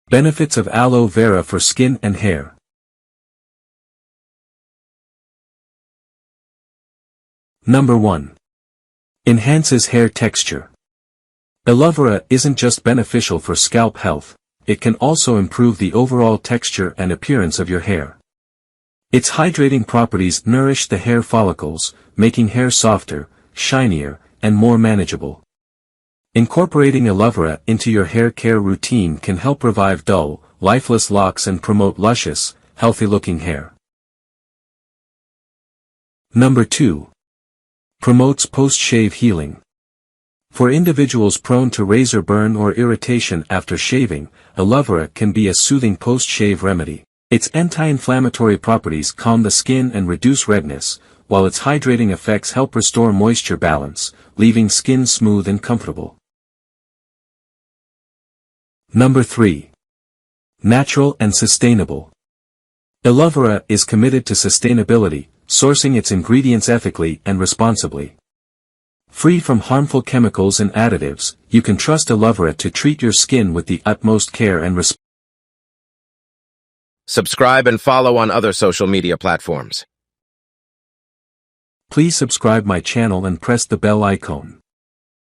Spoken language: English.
Benefits of aloe vera for skin and hair. Number 1. Enhances hair texture. Elovera isn't just beneficial for scalp health, it can also improve the overall texture and appearance of your hair. Its hydrating properties nourish the hair follicles, making hair softer, shinier, and more manageable. Incorporating Elovera into your hair care routine can help revive dull, lifeless locks and promote luscious, healthy-looking hair. Number 2. Promotes post-shave healing. For individuals prone to razor burn or irritation after shaving, Elovera can be a soothing post-shave remedy. Its anti-inflammatory properties calm the skin and reduce redness, while its hydrating effects help restore moisture balance, leaving skin smooth and comfortable. Number 3. Natural and sustainable. Elovera is committed to sustainability, sourcing its ingredients ethically and responsibly. Free from harmful chemicals and additives, you can trust Elovera to treat your skin with the utmost care and respect. Subscribe and follow on other social media platforms. Please subscribe my channel and press the bell icon.